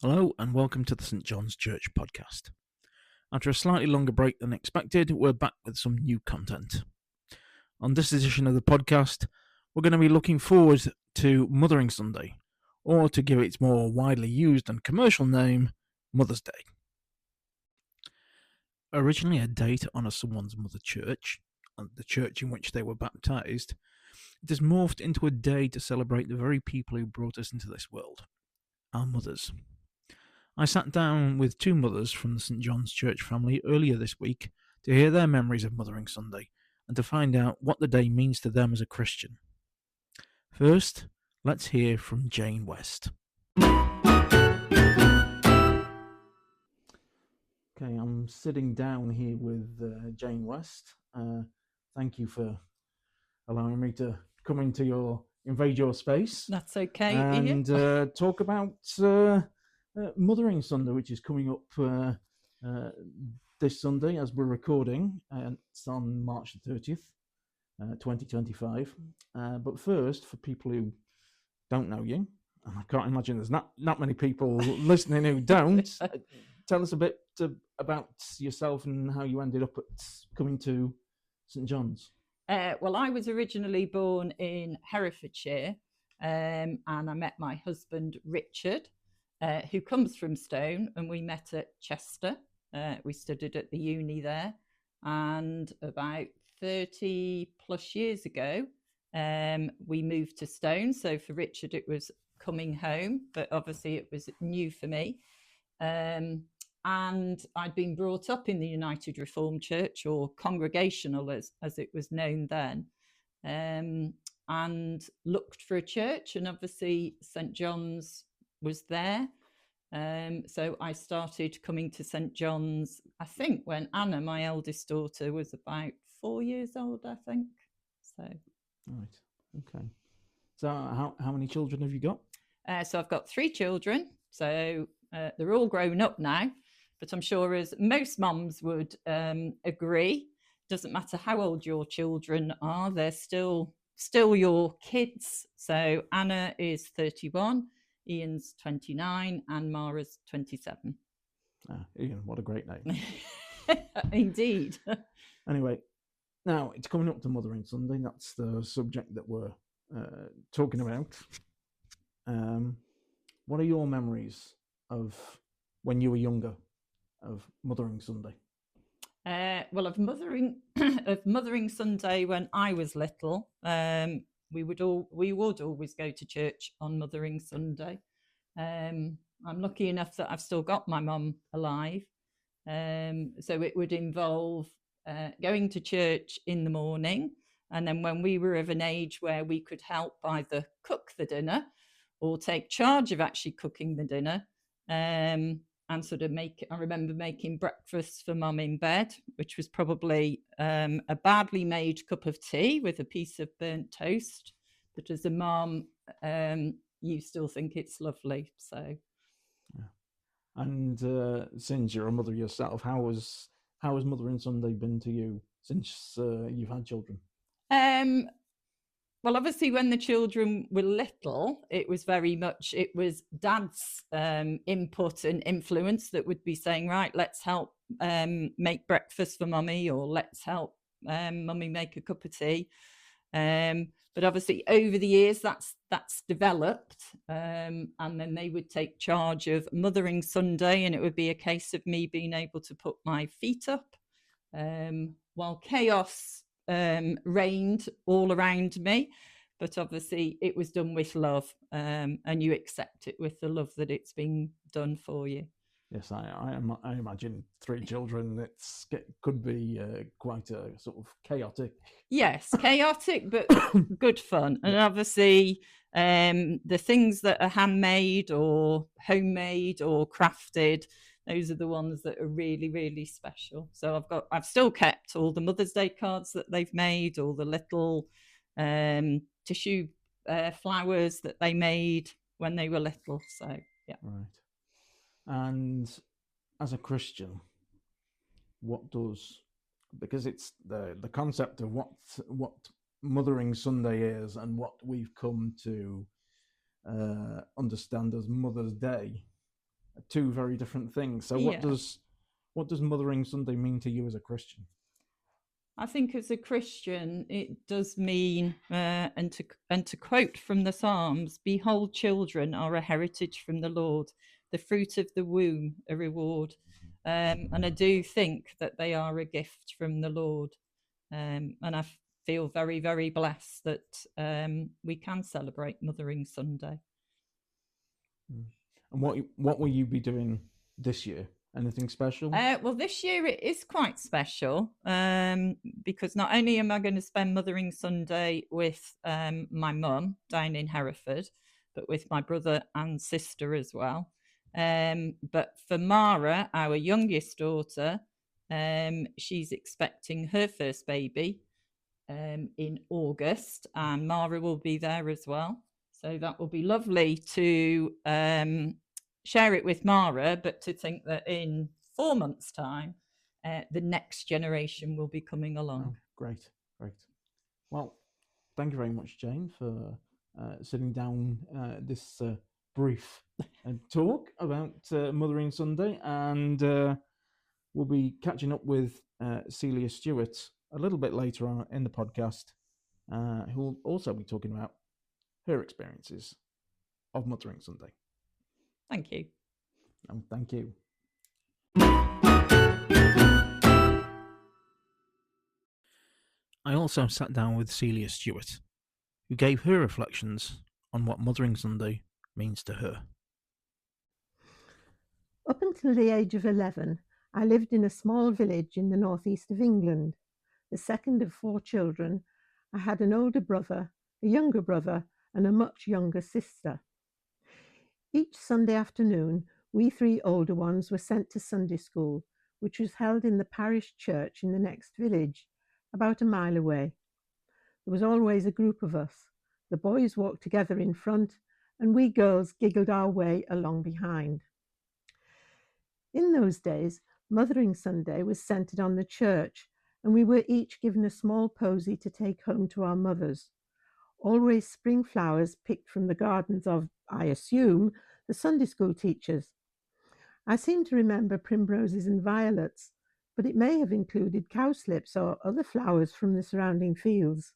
Hello and welcome to the St John's Church podcast. After a slightly longer break than expected, we're back with some new content. On this edition of the podcast, we're going to be looking forward to Mothering Sunday, or to give its more widely used and commercial name, Mother's Day. Originally a day to honour someone's mother church, and the church in which they were baptised, it has morphed into a day to celebrate the very people who brought us into this world, our mothers. I sat down with two mothers from the St John's Church family earlier this week to hear their memories of Mothering Sunday and to find out what the day means to them as a Christian. First, let's hear from Jane West. Okay, I'm sitting down here with Jane West. Thank you for allowing me to come invade your space. That's okay, and Ian. Talk about Mothering Sunday, which is coming up this Sunday as we're recording. It's on March the 30th, 2025. But first, for people who don't know you, and I can't imagine there's not many people listening who don't, tell us a bit about yourself and how you ended up coming to St John's. Well, I was originally born in Herefordshire, and I met my husband, Richard, who comes from Stone, and we met at Chester. We studied at the uni there, and about 30 plus years ago, we moved to Stone. So for Richard, it was coming home, but obviously it was new for me. And I'd been brought up in the United Reformed Church, or Congregational as it was known then, and looked for a church, and obviously St John's was there. So I started coming to St John's, I think, when Anna, my eldest daughter, was about 4 years old, I think. So, right, okay. So how many children have you got? So I've got 3 children. So they're all grown up now, but I'm sure, as most mums would agree, doesn't matter how old your children are, they're still your kids. So Anna is 31. Ian's 29 and Mara's 27. Ian, what a great name. Indeed. Anyway, now it's coming up to Mothering Sunday. That's the subject that we're talking about. What are your memories of when you were younger of Mothering Sunday? Well, of Mothering Sunday when I was little, we would always go to church on Mothering Sunday. I'm lucky enough that I've still got my mum alive. So it would involve going to church in the morning, and then when we were of an age where we could help either cook the dinner or take charge of actually cooking the dinner, and sort of I remember making breakfast for mum in bed, which was probably a badly made cup of tea with a piece of burnt toast. But as a mum, you still think it's lovely. So, yeah. And since you're a mother yourself, how has Mothering Sunday been to you since you've had children? Well, obviously, when the children were little, it was Dad's input and influence that would be saying, right, let's help make breakfast for mummy, or let's help mummy make a cup of tea. But obviously, over the years, that's developed, and then they would take charge of Mothering Sunday, and it would be a case of me being able to put my feet up while chaos reigned all around me. But obviously it was done with love, and you accept it with the love that it's been done for you. Yes, I imagine 3 children, could be quite a sort of chaotic. Yes, chaotic, but good fun. And obviously the things that are handmade or homemade or crafted, those are the ones that are really, really special. So I've still kept all the Mother's Day cards that they've made, all the little tissue flowers that they made when they were little. So, yeah. Right. And as a Christian, because it's the concept of what Mothering Sunday is and what we've come to understand as Mother's Day two very different things. So Yeah. what does Mothering Sunday mean to you as a Christian? I think as a Christian, it does mean, and to quote from the Psalms, "Behold, children are a heritage from the Lord, the fruit of the womb a reward." And I do think that they are a gift from the Lord, and I feel very, very blessed that we can celebrate Mothering Sunday. And what will you be doing this year? Anything special? Well, this year it is quite special because not only am I going to spend Mothering Sunday with my mum down in Hereford, but with my brother and sister as well. But for Mara, our youngest daughter, she's expecting her first baby in August, and Mara will be there as well. So that will be lovely to share it with Mara, but to think that in 4 months' time, the next generation will be coming along. Oh, great. Well, thank you very much, Jane, for sitting down this brief talk about Mothering Sunday, and we'll be catching up with Celia Stewart a little bit later on in the podcast, who will also be talking about her experiences of Mothering Sunday. Thank you. Thank you. I also sat down with Celia Stewart, who gave her reflections on what Mothering Sunday means to her. Up until the age of 11, I lived in a small village in the northeast of England. The second of 4 children, I had an older brother, a younger brother, and a much younger sister. Each Sunday afternoon, we 3 older ones were sent to Sunday school, which was held in the parish church in the next village, about a mile away. There was always a group of us. The boys walked together in front, and we girls giggled our way along behind. In those days, Mothering Sunday was centred on the church, and we were each given a small posy to take home to our mothers. Always spring flowers picked from the gardens of, I assume, the Sunday school teachers. I seem to remember primroses and violets, but it may have included cowslips or other flowers from the surrounding fields.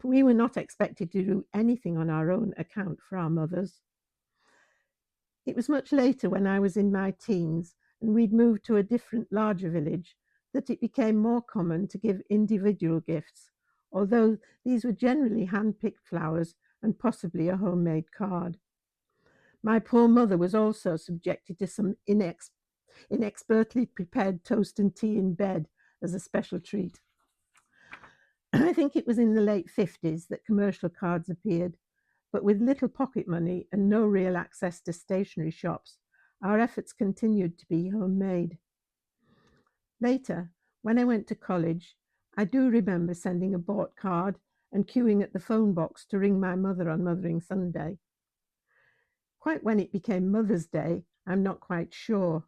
We were not expected to do anything on our own account for our mothers. It was much later, when I was in my teens and we'd moved to a different, larger village, that it became more common to give individual gifts, although these were generally hand-picked flowers and possibly a homemade card. My poor mother was also subjected to some inexpertly prepared toast and tea in bed as a special treat. I think it was in the late 50s that commercial cards appeared, but with little pocket money and no real access to stationery shops, our efforts continued to be homemade. Later, when I went to college, I do remember sending a bought card and queuing at the phone box to ring my mother on Mothering Sunday. Quite when it became Mother's Day, I'm not quite sure.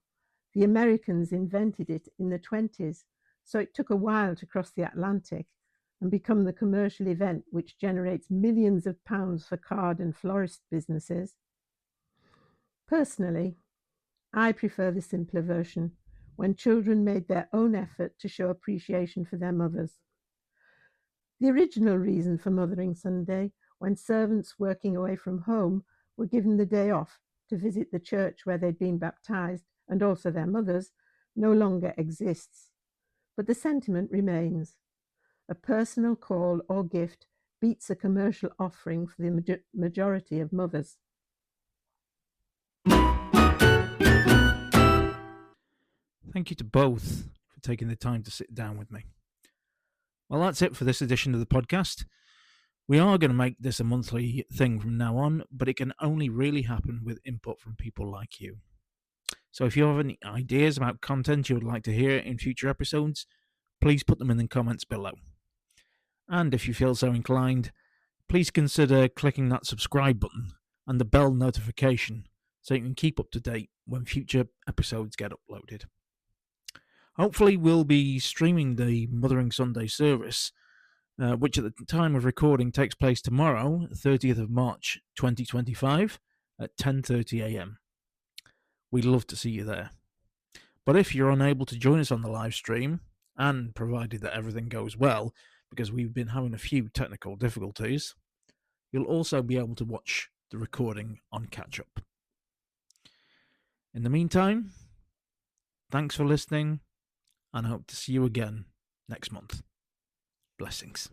The Americans invented it in the 20s, so it took a while to cross the Atlantic and become the commercial event which generates millions of pounds for card and florist businesses. Personally, I prefer the simpler version, when children made their own effort to show appreciation for their mothers. The original reason for Mothering Sunday, when servants working away from home were given the day off to visit the church where they'd been baptized, and also their mothers, no longer exists. But the sentiment remains. A personal call or gift beats a commercial offering for the majority of mothers. Thank you to both for taking the time to sit down with me. Well, that's it for this edition of the podcast. We are going to make this a monthly thing from now on, but it can only really happen with input from people like you. So if you have any ideas about content you would like to hear in future episodes, please put them in the comments below. And if you feel so inclined, please consider clicking that subscribe button and the bell notification so you can keep up to date when future episodes get uploaded. Hopefully we'll be streaming the Mothering Sunday service, which at the time of recording takes place tomorrow, 30th of March 2025 at 10:30 a.m. We'd love to see you there. But if you're unable to join us on the live stream, and provided that everything goes well, because we've been having a few technical difficulties, you'll also be able to watch the recording on catch up. In the meantime, thanks for listening, and I hope to see you again next month. Blessings.